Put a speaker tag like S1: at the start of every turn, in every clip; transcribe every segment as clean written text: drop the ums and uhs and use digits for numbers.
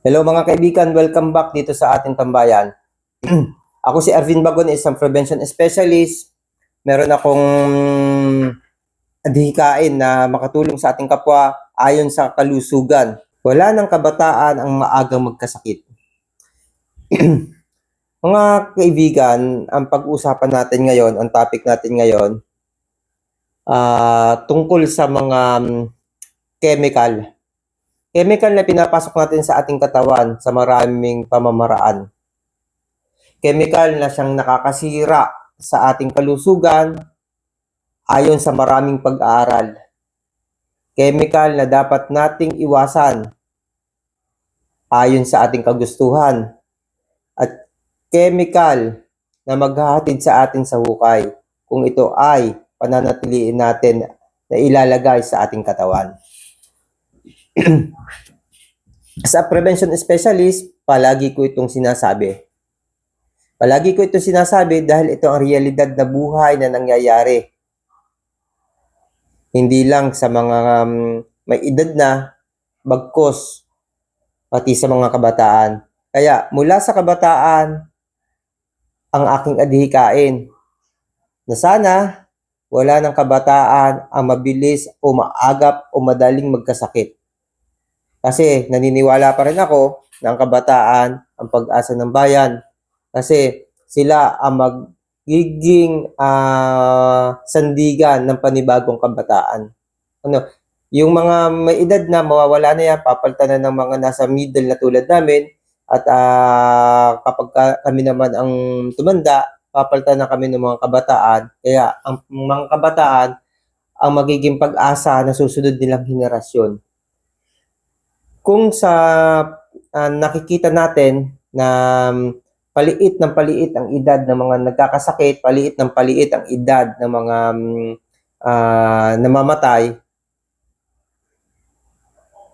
S1: Hello mga kaibigan, welcome back dito sa ating tambayan. Ako si Arvin Bagon, isang prevention specialist. Meron akong adhikain na makatulong sa ating kapwa ayon sa kalusugan. Wala ng kabataan ang maagang magkasakit. Mga kaibigan, ang pag-usapan natin ngayon, ang topic natin ngayon, tungkol sa mga chemical. Chemical na pinapasok natin sa ating katawan sa maraming pamamaraan. Chemical na siyang nakakasira sa ating kalusugan ayon sa maraming pag-aaral. Chemical na dapat nating iwasan ayon sa ating kagustuhan. At chemical na maghahatid sa atin sa hukay kung ito ay pananatiliin natin na ilalagay sa ating katawan. Sa prevention specialist, palagi ko itong sinasabi. Palagi ko ito sinasabi dahil ito ang realidad na buhay na nangyayari. Hindi lang sa mga may edad na, bagkos, pati sa mga kabataan. Kaya mula sa kabataan, ang aking adhikain na sana wala ng kabataan ang mabilis o maagap o madaling magkasakit. Kasi naniniwala pa rin ako na ang kabataan ang pag-asa ng bayan. Kasi sila ang magiging sandigan ng panibagong kabataan. Yung mga may edad na mawawala na yan, papalitan na ng mga nasa middle na tulad namin. At kapag kami naman ang tumanda, papalitan na kami ng mga kabataan. Kaya ang mga kabataan ang magiging pag-asa na susunod nilang henerasyon. Kung sa nakikita natin na paliit ng paliit ang edad ng mga nagkakasakit, paliit ng paliit ang edad ng mga namamatay,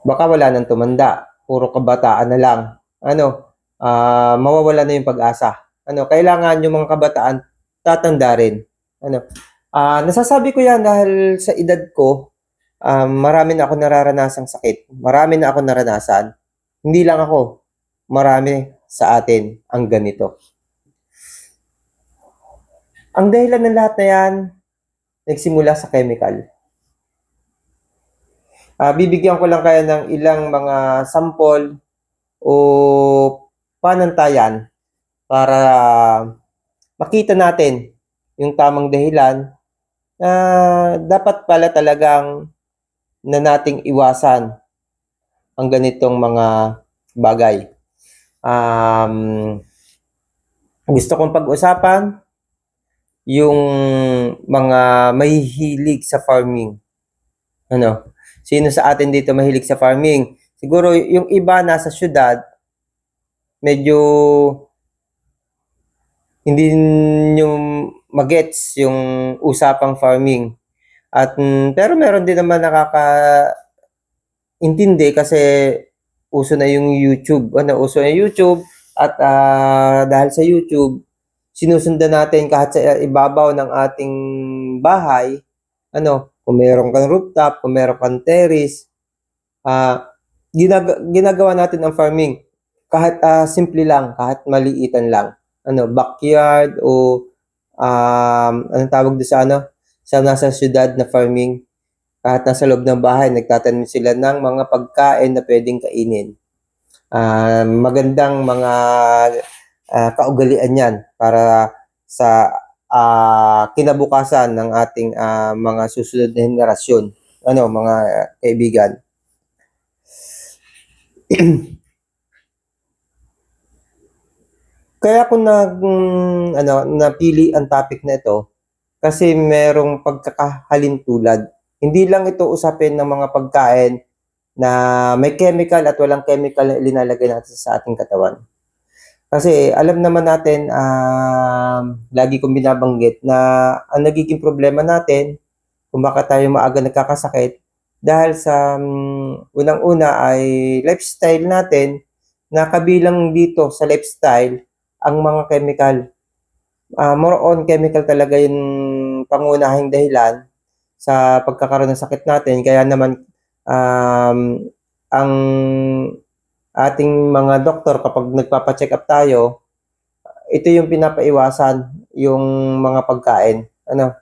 S1: baka wala nang tumanda, puro kabataan na lang. Mawawala na yung pag-asa. Kailangan yung mga kabataan tatanda rin. Nasasabi ko yan dahil sa edad ko, marami na ako nararanasang sakit. Marami na ako naranasan. Hindi lang ako, marami sa atin ang ganito. Ang dahilan ng lahat na yan, nagsimula sa chemical. Bibigyan ko lang kayo ng ilang mga sample o panantayan para makita natin yung tamang dahilan na dapat pala talagang na nating iwasan ang ganitong mga bagay. Gusto kong pag-usapan yung mga mahihilig sa farming. Sino sa atin dito mahilig sa farming? Siguro yung iba nasa syudad, medyo hindi nyo magets yung usapang farming. Pero meron din naman nakaka-intindi kasi uso na yung YouTube. Uso na YouTube at dahil sa YouTube, sinusundan natin kahit sa ibabaw ng ating bahay, kung meron kang rooftop, kung meron kang terrace, ginagawa natin ang farming kahit simple lang, kahit maliitan lang. Backyard o anong tawag doon sa nasa syudad na farming. Kahit nasa loob ng bahay, nagtatanim sila ng mga pagkain na pwedeng kainin. Magandang mga kaugalian yan para sa kinabukasan ng ating mga susunod na henerasyon. Mga kaibigan. Kaya ako napili ang topic na ito kasi merong pagkakahalintulad. Hindi lang ito usapin ng mga pagkain na may chemical at walang chemical na ilinalagay natin sa ating katawan. Kasi alam naman natin, lagi kong binabanggit na ang nagiging problema natin kung bakit tayo maaga nagkakasakit dahil sa unang-una ay lifestyle natin na kabilang dito sa lifestyle ang mga chemical. More on chemical talaga yung pangunahing dahilan sa pagkakaroon ng sakit natin. Kaya naman ang ating mga doktor kapag nagpapa-check up tayo, ito yung pinapaiwasan, yung mga pagkain. Ano?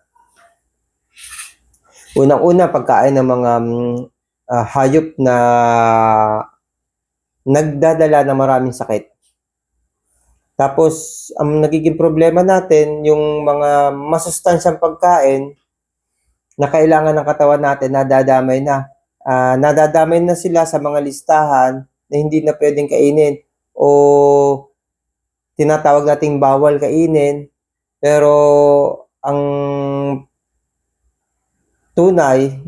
S1: Unang-una, pagkain ng mga hayop na nagdadala ng maraming sakit. Tapos, ang nagiging problema natin, yung mga masustansyang pagkain na kailangan ng katawan natin, nadadamay na. Nadadamay na sila sa mga listahan na hindi na pwedeng kainin o tinatawag nating bawal kainin. Pero ang tunay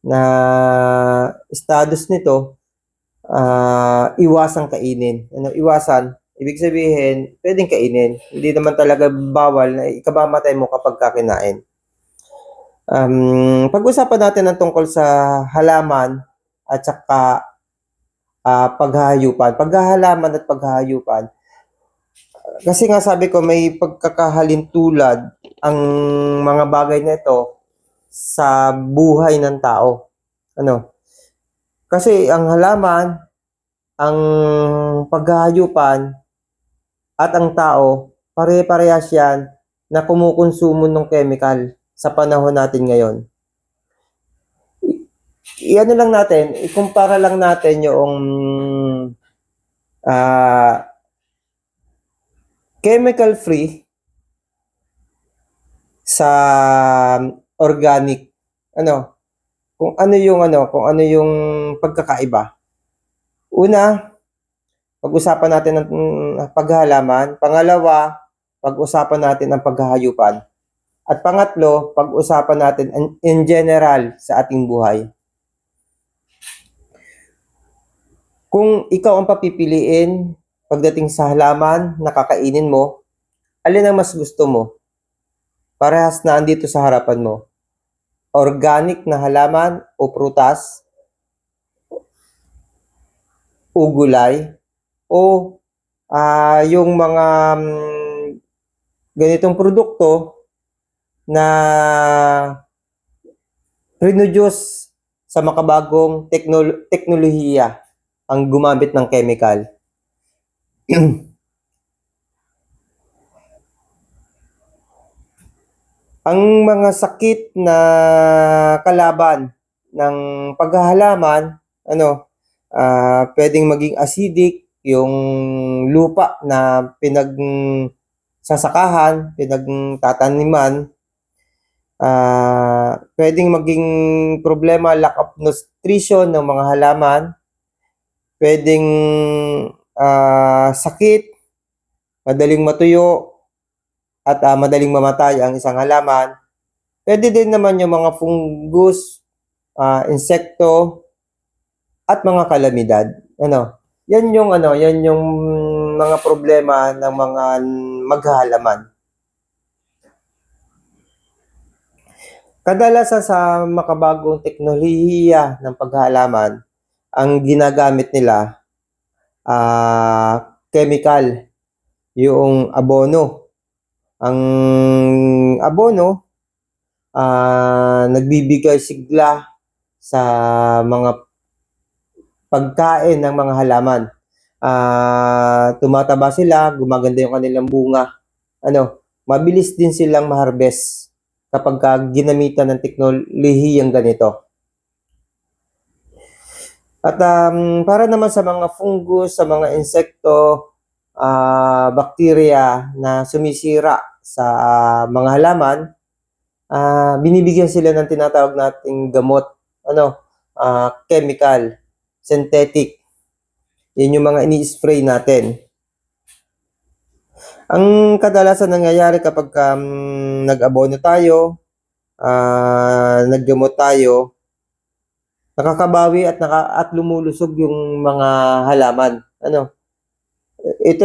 S1: na status nito, iwasang kainin. Iwasan, ibig sabihin, pwedeng kainin. Hindi naman talaga bawal na ikamamatay mo kapag kakain. Pag-usapan natin ang tungkol sa halaman at saka paghahayupan. Paghahalaman at paghahayupan. Kasi nga sabi ko, may pagkakahalintulad ang mga bagay na ito sa buhay ng tao. Kasi ang halaman, ang paghahayupan, at ang tao, pare-parehas yan na kumukonsumo ng chemical sa panahon natin ngayon. Iano lang natin, ikumpara lang natin yung chemical free sa organic. Kung ano yung pagkakaiba. Una, pag-usapan natin ang paghahalaman. Pangalawa, pag-usapan natin ang paghahayupan. At pangatlo, pag-usapan natin in general sa ating buhay. Kung ikaw ang papipiliin pagdating sa halaman na kakainin mo, alin ang mas gusto mo? Parehas na andito sa harapan mo. Organic na halaman o prutas o gulay o yung mga ganitong produkto na produce sa makabagong teknolohiya ang gumamit ng chemical. Ang mga sakit na kalaban ng paghahalaman, pwedeng maging acidic, yung lupa na pinagsasakahan, pinagtataniman, pwedeng maging problema, lack of nutrition ng mga halaman, pwedeng sakit, madaling matuyo, at madaling mamatay ang isang halaman. Pwede din naman yung mga fungus, insekto, at mga kalamidad. Yan yung mga problema ng mga maghahalaman. Kadalasan sa makabagong teknolohiya ng paghahalaman, ang ginagamit nila chemical, yung abono. Ang abono nagbibigay sigla sa mga pagkain ng mga halaman. Tumataba sila, gumaganda yung kanilang bunga. Mabilis din silang ma-harvest kapag ginamitan ng teknolohiyang ganito. At para naman sa mga fungus, sa mga insekto, bakterya na sumisira sa mga halaman, binibigyan sila ng tinatawag nating gamot, chemical, synthetic. Yan yung mga ini-spray natin. Ang kadalasan nangyayari kapag nag-abono tayo, naggamot tayo, nakakabawi at lumulusog yung mga halaman. Ito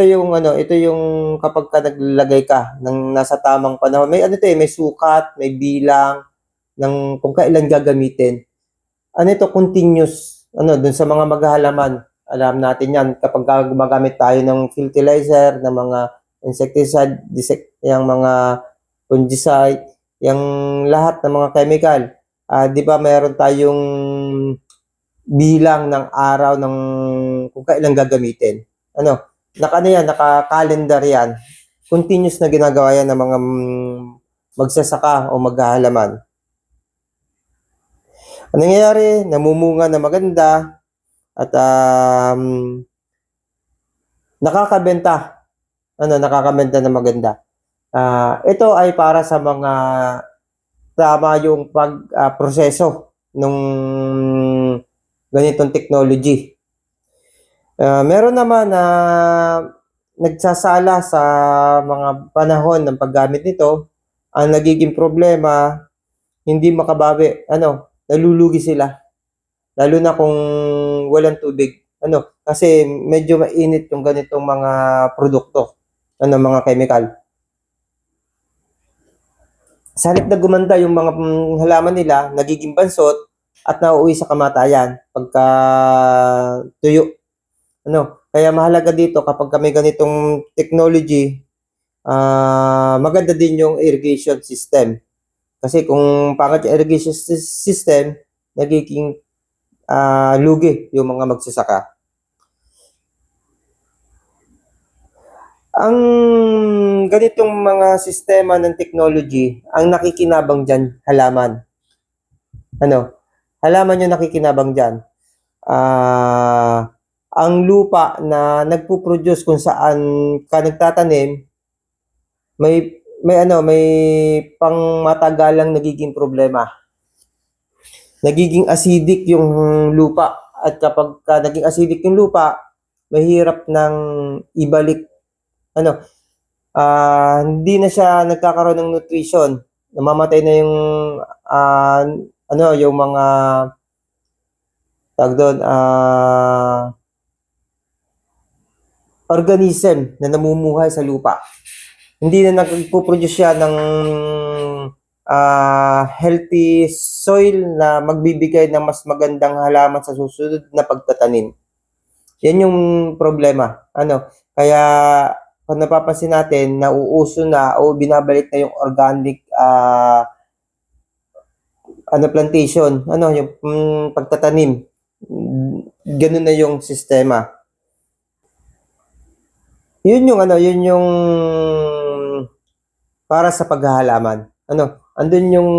S1: yung kapag naglagay ka ng nasa tamang panahon. May may sukat, may bilang ng kung kailan gagamitin. Continuous. Dun sa mga maghahalaman, alam natin yan kapag gumagamit tayo ng fertilizer, ng mga insecticide, yung mga fungicide, yung lahat ng mga chemical. Di ba mayroon tayong bilang ng araw ng kung kailan gagamitin. Naka-calendar yan. Continuous na ginagawa yan ng mga magsasaka o maghahalaman. Ang nangyayari, namumunga na maganda at nakakabenta. Nakakabenta na maganda. Ito ay para sa mga tama yung proseso ng ganitong technology. Meron naman na nagsasala sa mga panahon ng paggamit nito. Ang nagiging problema, hindi makabawi. Nalulugi sila. Lalo na kung walang tubig. Kasi medyo mainit yung ganitong mga produkto. Mga chemical. Sa halip na gumanda yung mga halaman nila, nagiging bansot at nauuwi sa kamatayan pagka tuyo. Kaya mahalaga dito kapag kami ganitong technology, maganda din yung irrigation system. Kasi kung pangit yung irrigation system, nagiging lugi yung mga magsasaka. Ang ganitong mga sistema ng technology, ang nakikinabang dyan, halaman. Halaman yung nakikinabang dyan. Ang lupa na nagpo-produce kung saan ka nagtatanim, may pangmatagalang nagiging problema. Nagiging acidic yung lupa at kapag naging acidic yung lupa, mahirap nang ibalik. Hindi na siya nagkakaroon ng nutrition. Namamatay na yung yung mga tawag doon, organism na namumuhay sa lupa. Hindi na nagpo-produce siya ng healthy soil na magbibigay ng mas magandang halaman sa susunod na pagtatanim. Yan yung problema. Kaya kung napapansin natin, nauuso na o binabalik na yung organic plantation, yung pagtatanim. Ganun na yung sistema. Yun yung para sa paghahalaman. Andun yung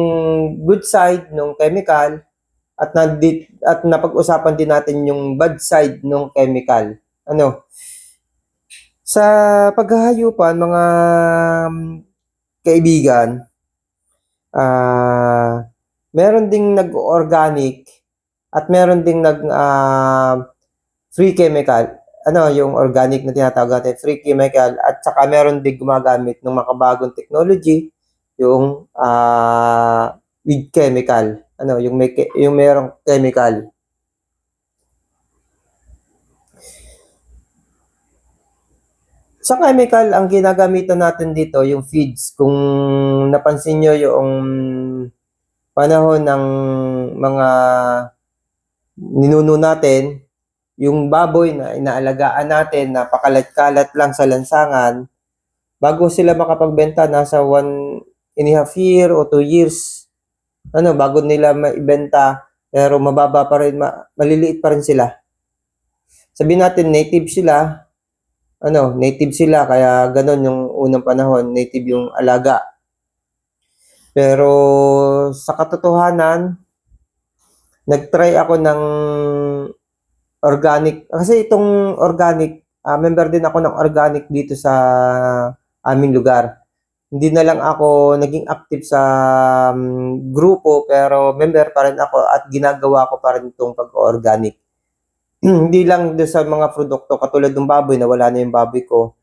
S1: good side ng chemical at napag-usapan din natin yung bad side ng chemical. Sa paghahayupan, mga kaibigan, meron ding nag-organic at meron ding free chemical. Yung organic na tinatawag natin, free chemical, at saka meron ding gumagamit ng makabagong technology, yung with chemical. Yung merong chemical. Sa chemical, ang ginagamitan natin dito, yung feeds. Kung napansin nyo yung panahon ng mga ninuno natin, yung baboy na inaalagaan natin, napakalat-kalat lang sa lansangan, bago sila makapagbenta, nasa 1.5 year o 2 years, bago nila maibenta, pero mababa pa rin, maliliit pa rin sila. Sabihin natin, native sila, kaya ganun yung unang panahon, native yung alaga. Pero sa katotohanan, nag-try ako ng organic. Kasi itong organic, member din ako ng organic dito sa aming lugar. Hindi na lang ako naging active sa grupo, pero member pa rin ako at ginagawa ko pa rin itong pag-organic. Hindi lang doon sa mga produkto katulad ng baboy, na wala na yung baboy ko.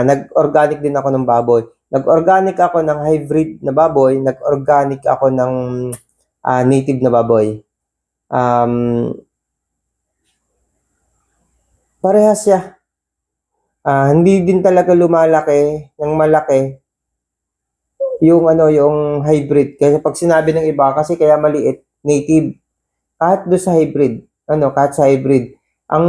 S1: Nag-organic din ako ng baboy. Nag-organic ako ng hybrid na baboy. Nag-organic ako ng native na baboy. Parehas siya. Hindi din talaga lumalaki ng malaki yung hybrid. Kasi pag sinabi ng iba, kasi kaya maliit, native. Kahit doon sa hybrid, ang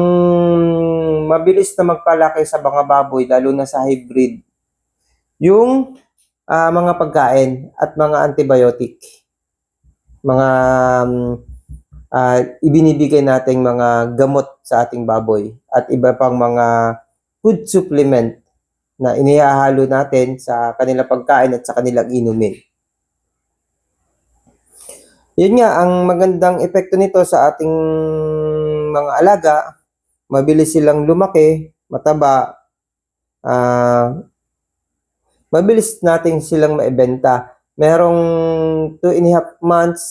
S1: mabilis na magpalaki sa mga baboy, lalo na sa hybrid, yung mga pagkain at mga antibiotic. Mga ibinibigay nating mga gamot sa ating baboy at iba pang mga food supplement na inihahalo natin sa kanilang pagkain at sa kanilang inumin. Yun nga, ang magandang epekto nito sa ating mga alaga, mabilis silang lumaki, mataba, mabilis natin silang maibenta. Merong 2.5 months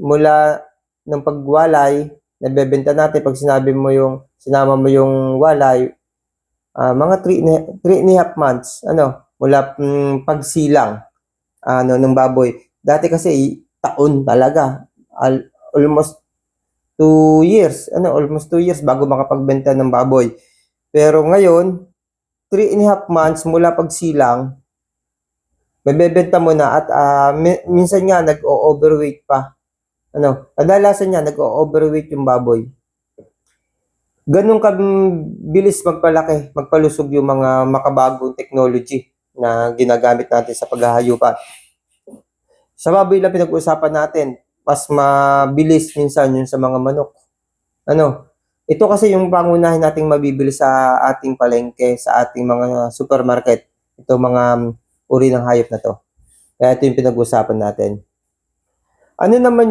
S1: mula ng pagwalay, nabebenta natin pag sinama mo yung walay, mga 3.5 months, mula pagsilang, ng baboy. Dati kasi, taon talaga. Almost 2 years, almost 2 years bago makapagbenta ng baboy. Pero ngayon, 3.5 months mula pagsilang, mabebenta mo na at minsan nga nag-o-overweight pa. Kadalasan niya nag-o-overweight yung baboy. Ganun kabilis magpalaki, magpalusog yung mga makabagong technology na ginagamit natin sa paghahayupan. Sa baboy lang pinag-uusapan natin, mas mabilis minsan yun sa mga manok. Ito kasi yung pangunahin nating mabibili sa ating palengke, sa ating mga supermarket. Ito mga uri ng hayop na to. Kaya ito yung pinag-uusapan natin. Ano naman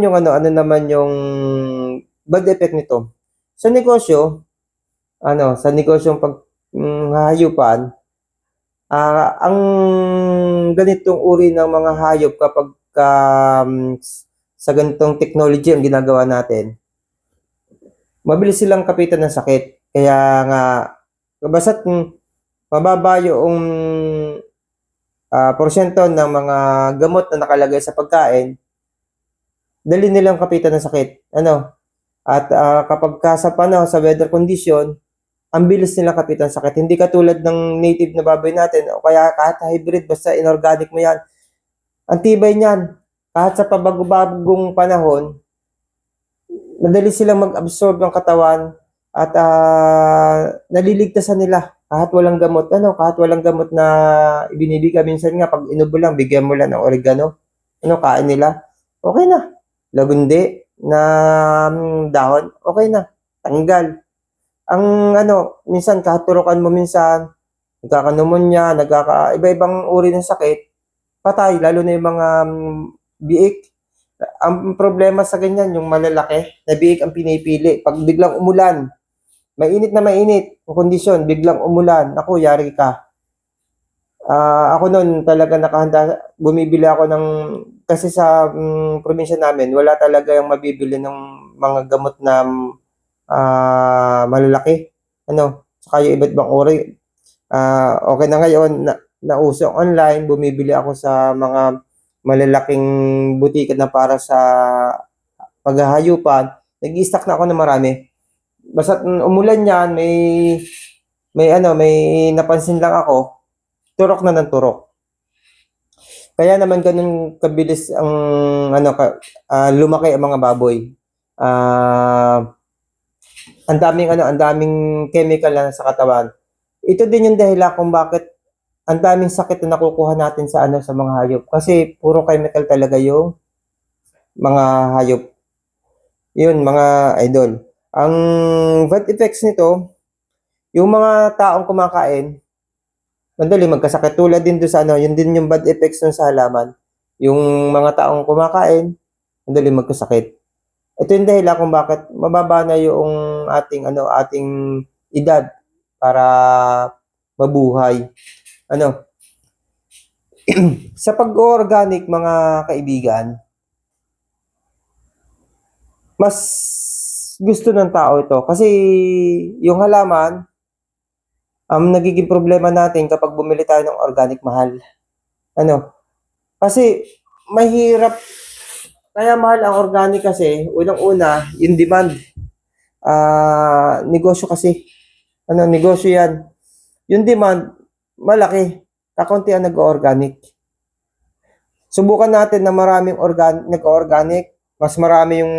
S1: yung bad effect nito? Sa negosyo, sa negosyong hayupan, ang ganitong uri ng mga hayop kapag sa ganitong technology ang ginagawa natin, mabilis silang kapitan ng sakit. Kaya nga, basta't mababa yung porsyento ng mga gamot na nakalagay sa pagkain, dali nilang kapitan ng sakit. At kapag sa weather condition, ang bilis nilang kapitan ng sakit. Hindi katulad ng native na baboy natin, o kaya kahit hybrid, basta inorganic mo yan. Ang tibay niyan, kahit sa pabago-bagong panahon, madali silang mag-absorb ng katawan at naliligtasan nila kahit walang gamot. Kahit walang gamot na ibinibigay. Minsan nga, pag inubo lang, bigyan mo lang ng oregano. Kain nila. Okay na. Lagundi na dahon, okay na. Tanggal. Ang minsan, kahit turukan mo minsan, nagkaka-pneumonia, iba-ibang uri ng sakit, patay, lalo na yung mga biik. Ang problema sa ganyan, yung malalaki, na biik ang pinipili. Pag biglang umulan, mainit na mainit ang kondisyon, biglang umulan, naku, yari ka. Ako noon talaga nakahanda, bumibili ako kasi sa probinsya namin, wala talaga yung mabibili ng mga gamot na malalaki. Saka yung iba't ibang uri. Okay na ngayon, nauso online, bumibili ako sa mga malalaking butika na para sa paghahayupan. Nag-i-stock na ako ng marami. Basta umulan yan, may napansin lang ako, turok na ng turok. Kaya naman ganun kabilis ang lumaki ang mga baboy. Ang daming chemical na sa katawan. Ito din yung dahilan kung bakit ang daming sakit na nakukuha natin sa mga hayop. Kasi puro chemical talaga yung mga hayop. Yun, mga idol. Ang bad effects nito, yung mga taong kumakain, madali magkasakit. Tulad din doon sa yun din yung bad effects nun sa halaman. Yung mga taong kumakain, madali magkasakit. Ito yung dahilan kung bakit mababa na yung ating edad para mabuhay. Sa pag-organic, mga kaibigan, mas gusto ng tao ito kasi yung halaman, nagiging problema natin kapag bumili tayo ng organic, mahal. Kasi mahirap, kaya mahal ang organic kasi, unang-una, yung demand. Negosyo kasi. Negosyo yan. Yung demand, malaki. Kakunti ang nag-organic. Subukan natin na maraming nag-organic, mas marami yung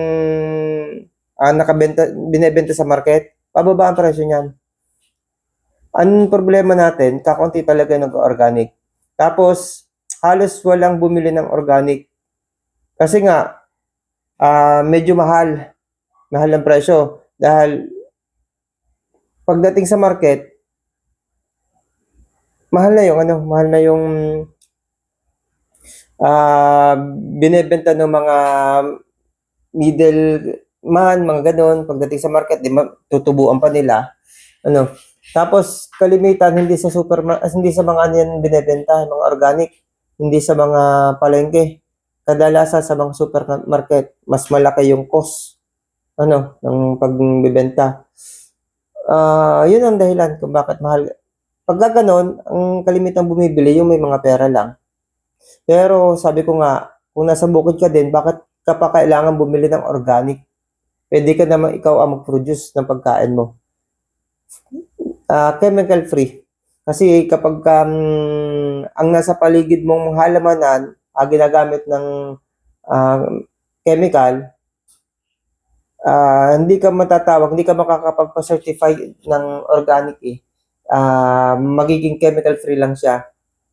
S1: binebenta sa market, pababa ang presyo niyan. Ang problema natin, kakunti talaga nag-organic. Tapos, halos walang bumili ng organic. Kasi nga, medyo mahal. mahal ang presyo. Dahil pagdating sa market, mahal na yung binebenta ng mga middleman, mga gano'n. Pagdating sa market, di ba, tutubuan pa nila. Tapos kalimitan hindi sa hindi sa mga ano yan binebenta, mga organic, hindi sa mga palengke. Kadalasan sa mga supermarket, mas malaki yung cost ng pagbebenta. Yun ang dahilan kung bakit mahal. Pagka ganon, ang kalimitang bumibili yung may mga pera lang. Pero sabi ko nga, kung nasa bukid ka din, bakit ka pa kailangan bumili ng organic? Pwede ka naman ikaw ang mag-produce ng pagkain mo. Chemical free. Kasi kapag ang nasa paligid mong halamanan ginagamit ng chemical, hindi ka matatawag, hindi ka makakapagpa-certify ng organic magiging chemical free lang siya.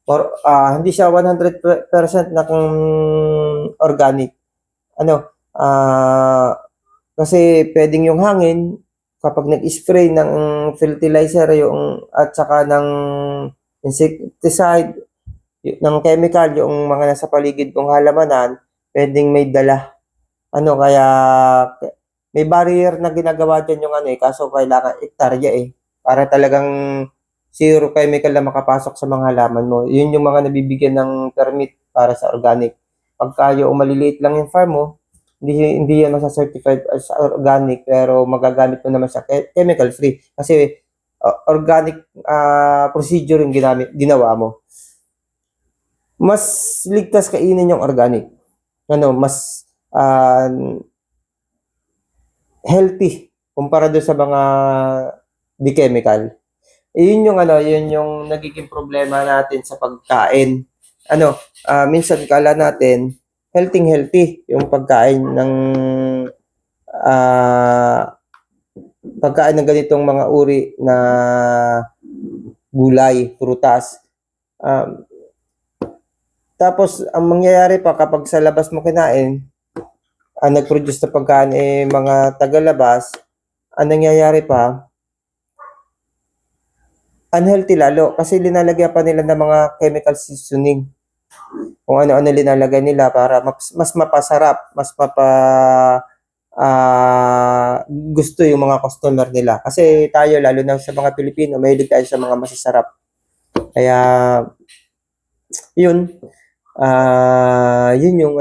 S1: Or hindi siya 100% na kung organic. Kasi pwedeng yung hangin, kapag nag-spray ng fertilizer at saka ng insecticide, ng chemical, yung mga nasa paligid ng halamanan, pwedeng may dala. Kaya may barrier na ginagawa dyan yung kaso kailangan hektarya para talagang zero chemical na makapasok sa mga halaman mo. Yun yung mga nabibigyan ng permit para sa organic. Pagka yung maliliit lang yung farm mo, hindi yan masa-certified as organic, pero magagamit mo naman siya chemical free kasi organic procedure yung ginawa mo. Mas ligtas kainin yung organic. Mas healthy kumpara doon sa mga di chemical. Yun yung nagiging problema natin sa pagkain. Minsan kala natin healthy yung pagkain ng ganitong mga uri na gulay, prutas. Tapos ang mangyayari pa kapag sa labas mo kinain, nag-produce na pagkain mga tagalabas, ang nangyayari pa, unhealthy lalo kasi linalagyan pa nila ng mga chemical seasoning. Kung ano-ano linalagay nila para mas mapasarap, mas gusto yung mga customer nila. Kasi tayo, lalo na sa mga Pilipino, mahilig tayo sa mga masasarap. Kaya, yun yung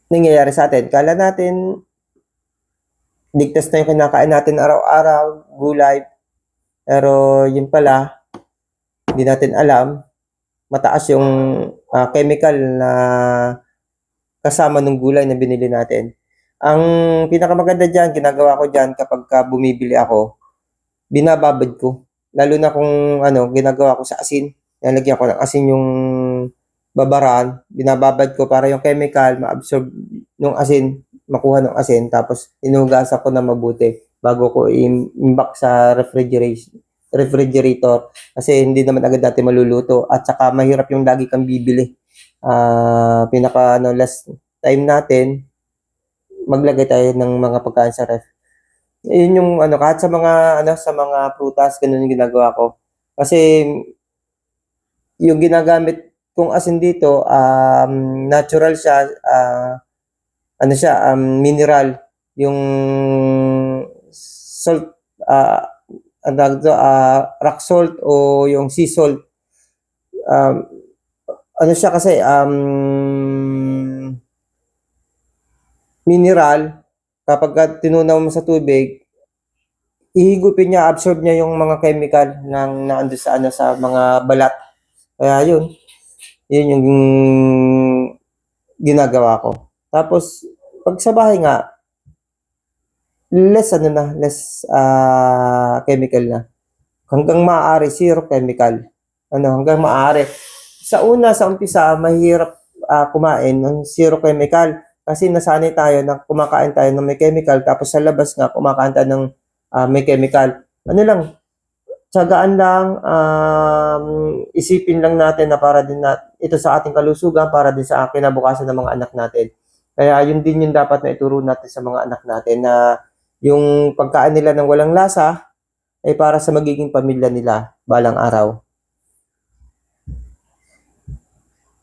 S1: nangyayari sa atin. Kala natin, ligtas na yung kinakain natin araw-araw, gulay. Pero yun pala, hindi natin alam, mataas yung chemical na kasama ng gulay na binili natin. Ang pinakamaganda dyan, ginagawa ko dyan kapag bumibili ako, binababad ko. Lalo na kung ginagawa ko sa asin, nalagyan ko ng asin yung babaran, binababad ko para yung chemical ma-absorb ng asin, makuha ng asin, tapos inugasan ko na mabuti bago ko imbak sa refrigerator kasi hindi naman agad natin maluluto at saka mahirap yung lagi kang bibili. Last time natin maglagay tayo ng mga pagkain sa ref. Yun yung kahit sa mga prutas, ganun yung ginagawa ko. Kasi yung ginagamit kong asin dito, natural siya, mineral, yung salt, rock salt o yung sea salt. Siya kasi mineral, kapag tinunaw mo sa tubig, ihigupin niya, absorb niya yung mga chemical ng naando sa mga balat. Kaya yun yung ginagawa ko. Tapos pag sa bahay nga, less chemical na. Hanggang maaari zero chemical. Hanggang maaari. Sa umpisa, mahirap kumain ng zero chemical kasi nasanay tayo na kumakain tayo ng may chemical, tapos sa labas nga kumakain tayo ng may chemical. Tiyagaan lang, isipin lang natin na para din ito sa ating kalusugan, para din sa kinabukasan ng mga anak natin. Kaya yun din yung dapat na ituro natin sa mga anak natin na yung pagkain nila ng walang lasa ay para sa magiging pamilya nila balang araw.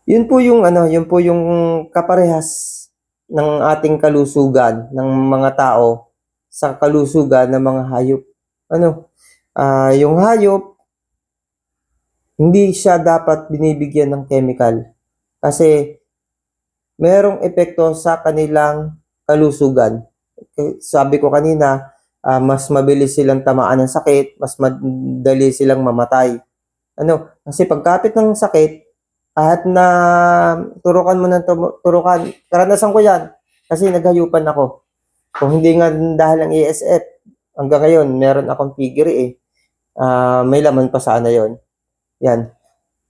S1: Yun po yung kaparehas ng ating kalusugan ng mga tao sa kalusugan ng mga hayop. Yung hayop, hindi siya dapat binibigyan ng chemical kasi merong epekto sa kanilang kalusugan. Sabi ko kanina, mas mabilis silang tamaan ng sakit, mas madali silang mamatay. Kasi pagkapit ng sakit, at na turukan mo ng turukan, karanasan ko yan, kasi naghayupan ako. Kung hindi nga dahil ang ESF, hanggang ngayon, meron akong piggery may laman pa sana yon. Yan,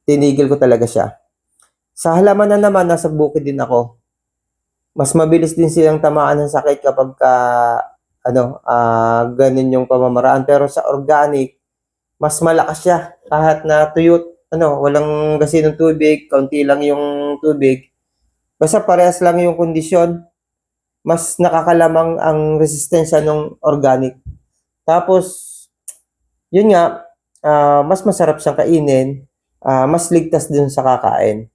S1: tinigil ko talaga siya. Sa halaman na naman, nasa bukid din ako. Mas mabilis din silang tamaan ng sakit kapag ganun yung pamamaraan. Pero sa organic, mas malakas siya. Kahit na tuyot, walang gasinong tubig, kaunti lang yung tubig. Basta parehas lang yung kondisyon. Mas nakakalamang ang resistensya ng organic. Tapos, yun nga, mas masarap siyang kainin, mas ligtas din sa kakain.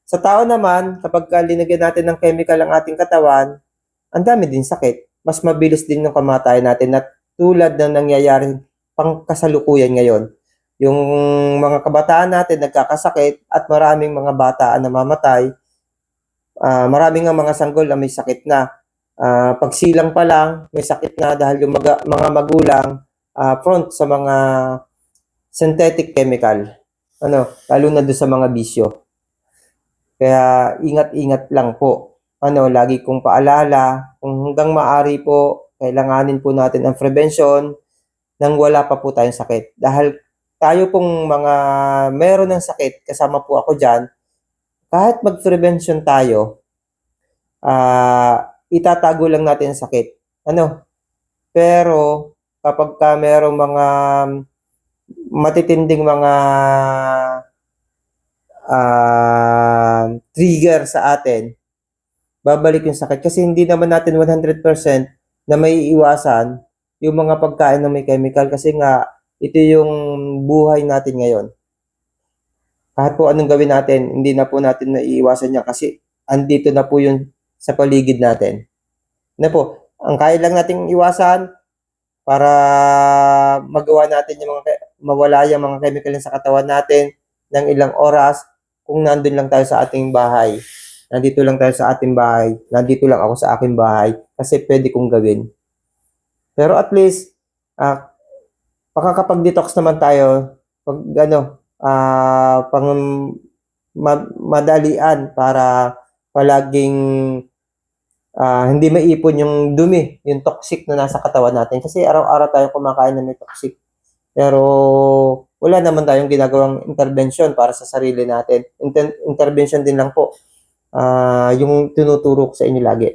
S1: Sa tao naman, kapag linagyan natin ng chemical ang ating katawan, ang dami din sakit. Mas mabilis din yung kamatayan natin na tulad ng nangyayari pang kasalukuyan ngayon. Yung mga kabataan natin nagkakasakit at maraming mga bata ang namamatay. Maraming nga mga sanggol na may sakit na. Pagsilang pa lang, may sakit na dahil yung mga magulang front sa mga synthetic chemical. Lalo na doon sa mga bisyo. Kaya ingat-ingat lang po. Lagi kong paalala, kung hanggang maaari po, kailanganin po natin ang prevention nang wala pa po tayong sakit. Dahil tayo pong mga meron ng sakit, kasama po ako dyan, kahit mag-prevention tayo, itatago lang natin ang sakit. Pero kapag ka merong mga matitinding mga trigger sa atin, babalik yung sakit. Kasi hindi naman natin 100% na may iwasan yung mga pagkain na may chemical kasi nga ito yung buhay natin ngayon. Kahit po anong gawin natin, hindi na po natin naiiwasan yan kasi andito na po yun sa paligid natin. Ang kaya lang nating iwasan para magawa natin yung mawala yung mga chemical sa katawan natin ng ilang oras kung nandun lang tayo sa ating bahay. Nandito lang tayo sa ating bahay. Nandito lang ako sa aking bahay kasi pwede kong gawin. Pero at least, makakapag-detox naman tayo pag madalian para palaging hindi maipon yung dumi, yung toxic na nasa katawan natin. Kasi araw-araw tayo kumakain na may toxic. Pero wala naman tayong ginagawang intervention para sa sarili natin. Intervention din lang po. Yung tinuturo ko sa inyo lagi.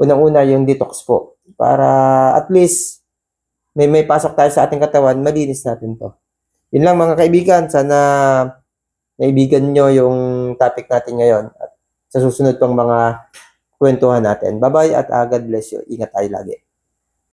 S1: Unang-una yung detox po. Para at least may pasok tayo sa ating katawan, malinis natin to. Yun lang mga kaibigan. Sana naibigan nyo yung topic natin ngayon. At sa susunod pang mga kwentuhan natin. Bye-bye at God bless you. Ingat tayo lagi.